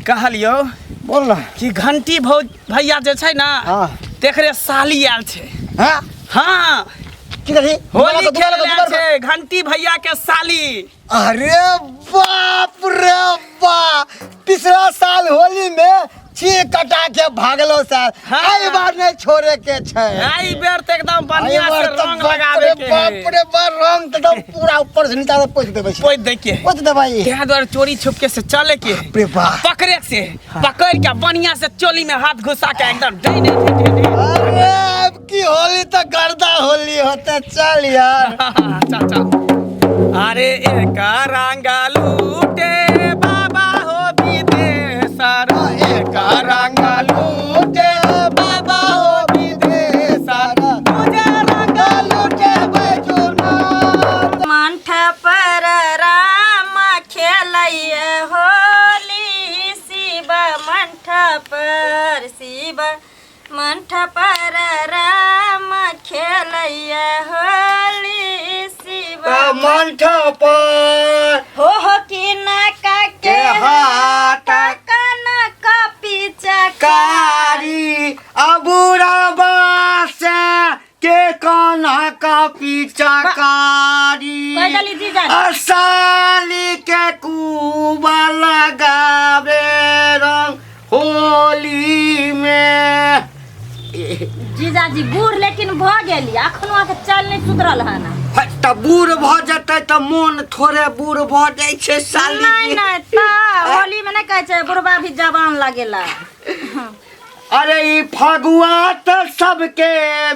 कहलियो बोल ना कि घंटी भैया जे छै ना देख रे साली आयल छै। हाँ हाँ की कही होली खेले आयल छै घंटी भैया के साली। अरे बाप रे बाप पिछला साल होली में छी कटा के भागलो सर। हाँ। आई बार नहीं छोड़े के छै। आई बेर त एकदम बढ़िया से रंग लगावे के बाप रे बाप रंग तो पूरा ऊपर से नीचे तक पोछ देबे छै। पोछ दे के पोछ दे भाई तेरे द्वारा चोरी छुपके से चले के रे बाप पकड़े से पकड़ के बढ़िया से चोली में हाथ घुसा के एकदम दे दे। अरे अब की होली तो गर्दा होली होते चल यार। चल चल अरे एक रंग लूटे बाबा हो विदेशर एक रंग लूटे बाबा हो विदेशर तुझे रंग लूटे बैजुनाथ मंठ पर राम खेलैया होली शिव मंठ पर राम खेलैया होली शिव मंठ पर हो कि नका के हाथ कनक पिचकारी कारी अबूरा बासे के कान्हा का पिचकारी कोई डाली जीजा असाली के कुबा लगावे रंग होली में। जीजाजी बूढ़ लेकिन भ गेली अखनो के चल नहीं सुधरल है ना। त बूढ़ भ जते त मन थोड़े बूढ़ भ जाय छै साली। नहीं नहीं ता होली में नहीं कहे छै बुढ़वा भी जवान लागेला। अरे ई फगुआ त सबके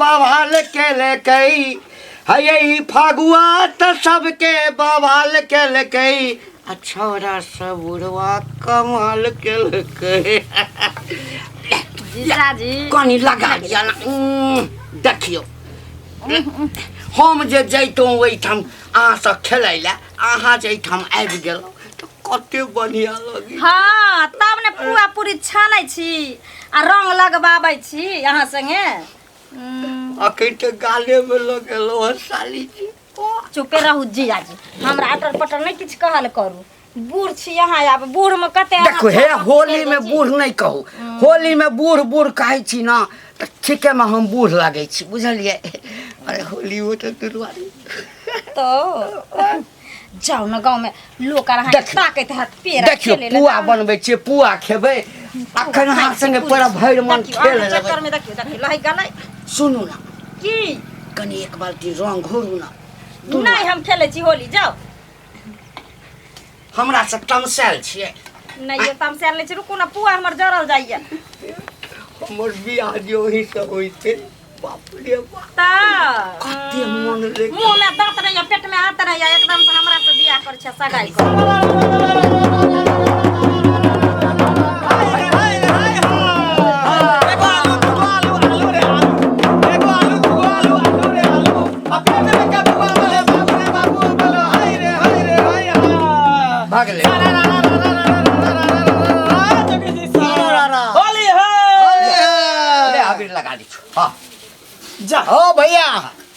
बवाल के लेकई है ई फगुआ त सबके बवाल के लेकई छोरा सब बुढ़वा कमाल के लेकई। जीजाजी कनी लगा दिया ना देखियो हम जे जैतों ओइठाम अहाँ से खेलै ला अहाँ जैठाम आबि गेलौ त कते बढ़िया लगी। हाँ तब ने पुआ पूरी छानै छी आ रंग लगबाबै छी अहाँ संगे। अखन त गाले में लगेलो साली जी। चुपे रहू जीजाजी हमरा अटर पटर नहीं किछ कहल करू बूढ़ छी यहाँ आब बूढ़ में कते देखो हे होली में बूढ़ नहीं कहू होली में बूढ़ बूढ़ कहै छी ना त ठीके में हम बूढ़ लागै छी बुझलिए। अरे होली वो तो दुर्वारी तो जाओ न गांव में लोग अहाँ ताकत हाथ पेरा देखियो पुआ बनबै छी पुआ खेबै अखन अहाँ संगे पूरा भरि मन खेल लेबै। चक्कर में देखियो देखियो लहै गलै सुनू ना की कनी एक बाल्टी रंग घोरू ना। नहीं हम खेले छी होली जाओ हमरा से तमसाल छियै। नहीं ये तमसाल नहीं छी रुकू ना पुआ हमर जरल जाइए। हमर बियाह जे ओही से होइते बाप रे बाप ता कते मन रे मुंह में दांत नहीं पेट में हाथ नहीं एकदम से हमरा से बियाह कर छ सगाई कर। भागले होली है ले अबीर लगा दी हां जा ओ भैया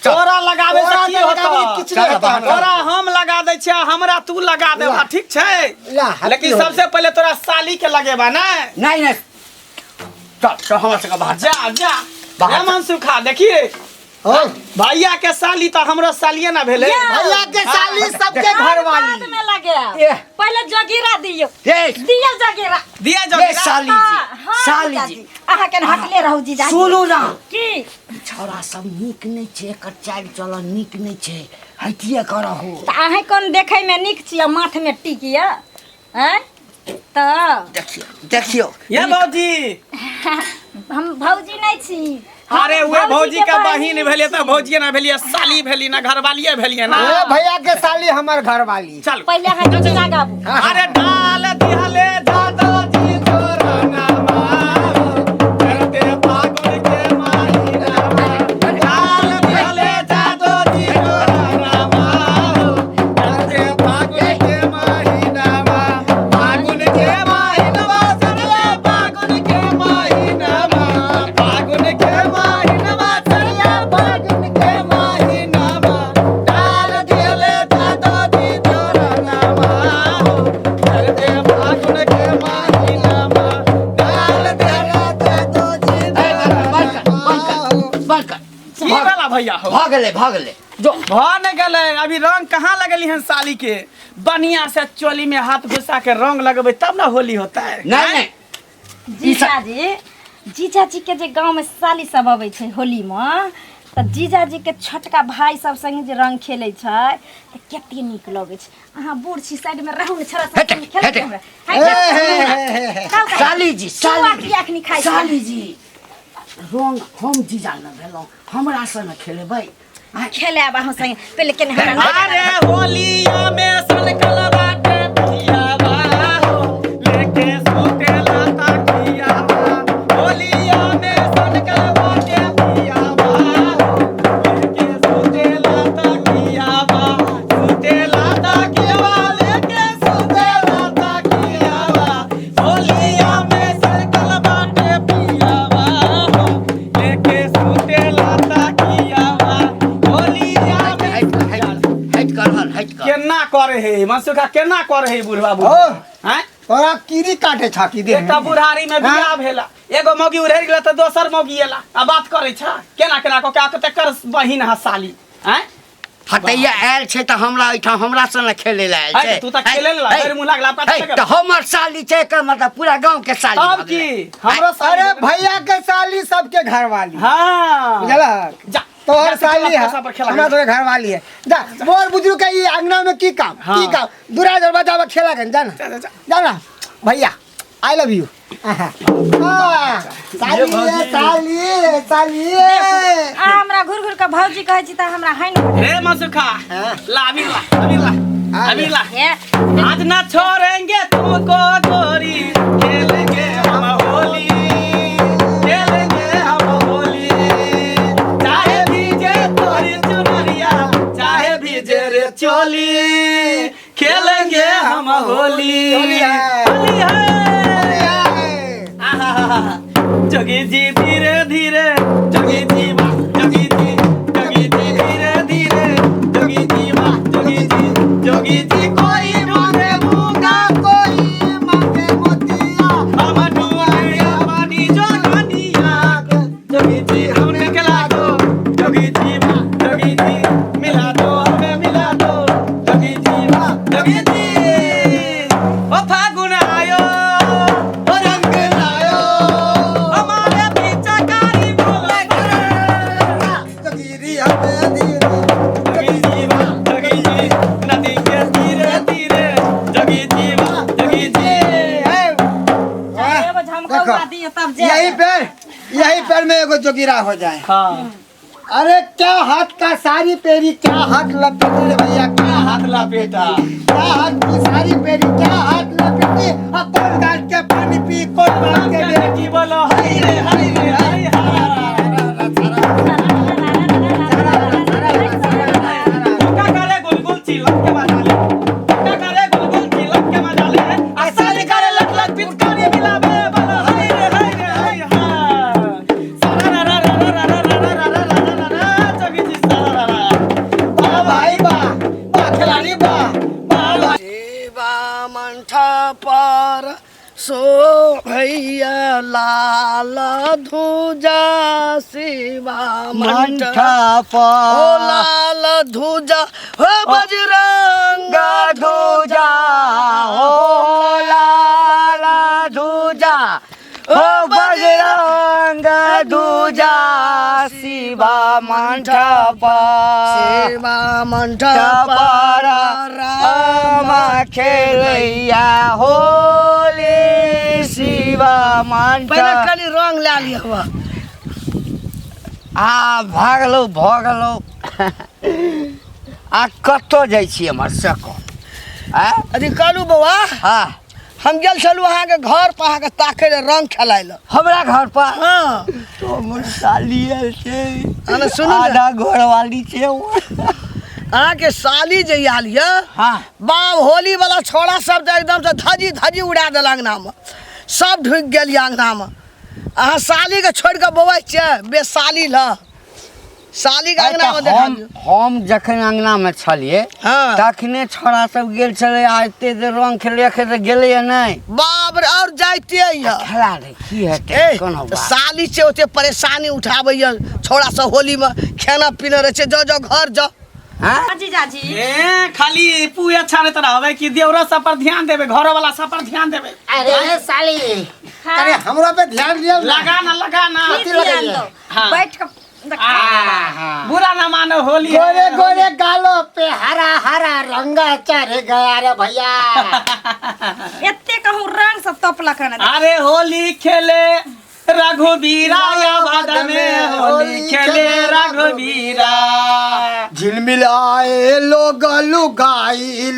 तोरा लगावे से की होता किछ नहीं होता तोरा हम लगा दै छियै हमरा तू लगा देबा ठीक छै। लेकिन सबसे पहले तोरा साली के लगेबा ना नहीं नहीं चल हमरा से बाहर जा जा बाहर ए मनसुखा देखिए भैया के साली तो हमरो सालिए ना भेले भैया के साली सबके घर वाली बाद में लगे ये। पहले जगीरा दियो ये। दियो जगीरा दिया ये जो साली जी साली जी अहाँ के हटले रहू जीजा सुनू ना की छोरा सब नीक नहीं छे एकर चाल चलन नीक नहीं छे हटिए करहु त अहाँ कोन देखै में निक छियै माथ में टिकिया हैं त देखियो देखियो ये भौजी हम भौजी नहीं छी अरे वे भौजी का बहिन भेलिए त भौजी ना भेलिए साली भेली ना घरवालिए भेलिए ना ए भैया के साली हमर घर वाली चल पहले अहाँ गीत गाबू अरे डाल दिहले दादा जी तोरा नामा करते पागल के माहिना डाल दिहले दादा जी तोरा नामा करते पागल के माहिना पागल के माहिना चले पागल के माहिना पागल के माहिना चले पागल के माहिना डाल दिहले दादा जी तोरा नामा करते पागल के माहिना डाल दिहले दादा जी बंद कर की वाला भैया हो भागले जो भन गले अभी रंग कहाँ लगली हैं साली के बढ़िया से चोली में हाथ घुसा के रंग लगबे तब ना होली होता है नहीं जीजाजी जीजाजी के जे गांव में साली सब अबै छै होली में त जीजाजी के छोटका भाई सब संगे जे रंग खेलै छै त कते नीक लगै छै अहाँ बूढ़ छी साइड में रहू ने छोरा सब हटे, संगे खेलै हटे। हमरा साली जी अखनी खाइ छै साली जी रंग हम जीजा न भेलौं हमरा से न खेलेबै खेलाब अहाँ संगे पहिले केने हमरा अरे होलिया में सनकल बाटे पियावा हो लेके सुतेला तकियावा होलिया में सनकल बाटे पियावा हो लेके सुतेला तकियावा लेके सुतेला तकियावा होलिया में सनकल बाटे पियावा हो लेके सुतेला तकियावा होलिया में हट कर केना करे है मनसुखा केना करे है बुढ़वा ओ बुढ़वा हैं तोरा कीरी काटे छाकी दे एकटा बुढ़ारी में बियाह भेला एगो मौगी उधर गेला त दोसर मौगी एला आ बात करे छ केना केना को के तकर बहिन ह साली हैं हटैया आयल छै त हमरा ओइठाम हमरा से न खेले ला आयल छै तू त खेले ला मेरे मुंह लागला त हमर साली छै एकर मतलब पूरा गांव के साली तब की हमरो अरे भैया के साली सबके घर वाली हां बुझला जा तोहर साली है पर खेला हमरा तोरे घर वाली है जा मोर बुजुर्ग के ई अंगना में की काम हाँ। की काम दूरा जब बजावा खेला गन जाना जाना भैया आई लव यू साली साली साली हमरा घुर घुर के भौजी कहै छी त हमरा हाइन रे मनसुखा ला अभी ला हे आज ना छोड़ेंगे तुमको गोरी खेलेंगे हम होली चाहे भीजे तोरी चुनरिया चाहे भीजे रे चोली खेलेंगे हम होली जोगी जी धीरे धीरे जोगी जी धीरे धीरे जोगी जी कोई मांगे मूंगा कोई मांगे मोतिया हम ढूंढे पानी जो गानिया जोगी जी हमने खिला दो जोगी जी मिला दो हमें मिला दो जोगी जी ओ फागुन आयो ओ रंग लायो हमारे पीछा कारी बोले तकीरी हमें धीरे नदी के धीरे धीरे जगी जी एगो झमकौआ दियो तब जे यही पैर में एगो जोगिरा हो जाए हाँ अरे क्या हाथ का सारी पेरी क्या हाथ लपेटी रे भैया क्या हाथ ला बेटा क्या हाथ की सारी पेरी क्या हाथ लपेटी अब कौन गाल के पानी पी कौन गाल के बेटी बेटी बोलो हाय रे हाय का करे गुलगुल चिलक के बजा ले का करे गुलगुल चिलक के बजा ले आसानी करे लट लट पिचकारी मिलावे बोलो हाय रे सारा रा जगी जी सारा बा भाई बा खिलाड़ी बा शिवा मंठा पर शोभे भैया लाल ध्वजा शिवा मंडप ओ लाल ध्वजा हो बजरंग ध्वजा हो लाल ध्वजा हो बजरंग ध्वजा शिवा मंडप शिवा मंडप राम खेलैया होली शिवा पहले मंडप कनी रंग ला लिया हुआ आ भागलो भगलो आ कतौ जाइ छी हमर सको अरे कहलू बउआ हाँ हम गेल छलू अहाँके घर पर अहाँके ताके ले रंग खेलाय ल हमरा घर पर हाँ तो हमर साली आयल छै अरे सुनू ने। आधा घरवाली छै ओ। अहाँके साली जे आयल यऽ हाँ बाप होली वाला छोड़ा सब तो एकदम से धजी धजी उड़ा दिल अंगना में सब ढुक गेल अंगना में अहाँ साली के छोड़ के बउआ छियै बेसाली ल साली के अंगना में देखा दियौ। हम जखन अंगना में छलिए हाँ तखने छोड़ा सब गेल छले आ एते जे रंग खेले तो गेले या नहीं बाप रे और जाइते यऽ खेला रे की हेतै ए, कोनो बात साली से ओते परेशानी उठाबै यऽ छोड़ा सब होली में खाना पीना रहे छै जो घर जाओ हाँ जीजाजी ए खाली पुए अच्छा नहीं तरह हवे कि देवरा सब पर ध्यान देवे घरो वाला सब पर ध्यान देवे अरे साली अरे हमरा पे ध्यान दियो ना। लगा ना ध्यान दो हाँ। बैठ के बुरा ना मानो होली गोरे गोरे गालों पे हरा हरा रंग चढ़ गया रे भैया। एते कहूँ रंग सब तपलक हन अरे होली खेले रघुबीरा याद में होली खेले रघुबीरा झिलमिलाए लोग लुगाई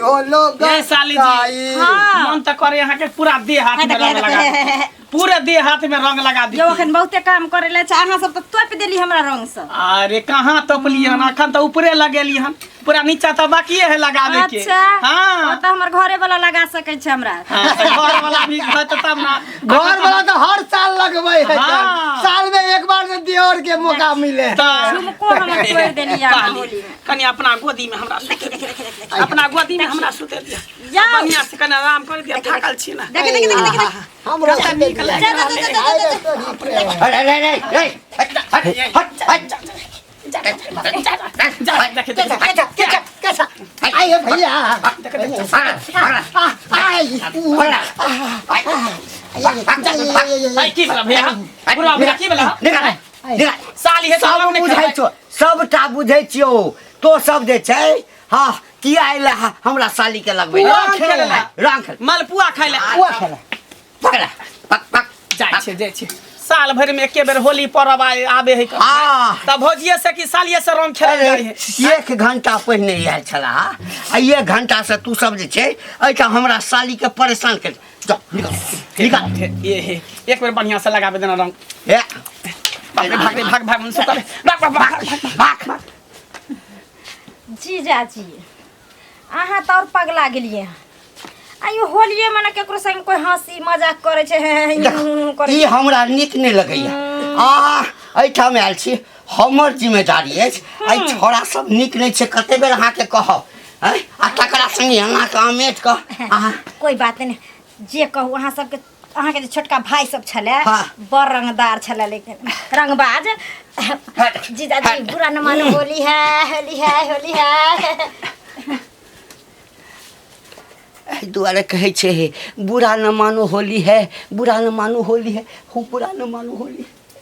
ओ लोग ये साली जी हाँ। मन तो करे यहाँ के पूरा देह हाथ में रंग लगा दी। पूरे देह हाथ में रंग लगा दी जो अखन बहुते काम करे ले छै अहाँ सब तो तोप देली हमरा रंग से अरे कहाँ तोपली हन अखन तो ऊपरे लगेली हन पूरा नीचा तो बाकी है लगावे के अच्छा हाँ तो हमर घरे वाला लगा सकै छै हमरा हाँ, तो घर वाला भी है तो तब ना घर वाला तो हर साल लगवे है हाँ। साल में एक बार से दियोर के मौका मिले। झुमको हमर तोड़ देली अहाँ काली, होली में कनी अपना गोदी में हमरा सुते दिया अपना गोदी में हमरा सुते दिया जा बढ़िया से कनी आराम कर दिया थाकल छी ना देख देख देख देख हमरा कता नीक लगे अरे अरे अरे हट कैसा आइए भैया आई की बला भैया पूरा भैया की बला साली है सब बुझै छौ सबटा बुझै छियौ तो सब जे छै हाँ की आइले हमरा साली के लगबै रंग खेले ला। रंग खेले मालपुआ खाइ ले पकड़ा पक पक जाय छै साल भर में एके बेर होली पर्व आबे है हाँ। तब भौजिए से कि सालिए से रंग खेले जाय है एक घंटा पहिने आयल छला आ एक घंटा से तू सब जे छै एहिठाम हमरा साली के परेशान कर जा निकाल ये है एक बेर बढ़िया से लगाबे देना रंग ए भाग मन से करे भाग जीजाजी अहाँ तो और पगला गेलिए आइयो होलिये में ना केकरो संग कोई हंसी मजाक करे छै करे ई हमरा नीक नहि लगैया एहिठाम आयल छी हमर जिम्मेदारी अछि एहि छोड़ा सब नीक नहि छै कते बेर अहाँके कहब आ तकरा संगे अहाँके अमेट कह अहाँ कोई बात नहीं जे कहू अहाँ सबके अहाँ के जे छोटका भाई सब छले हाँ। बड़ रंगदार छले लेकिन रंगबाज जीजाजी बुरा न मानो होली है एहि दुआरे कहै छै बुरा न मानो होली है बुरा न मानो होली है बुरा न मानो होली है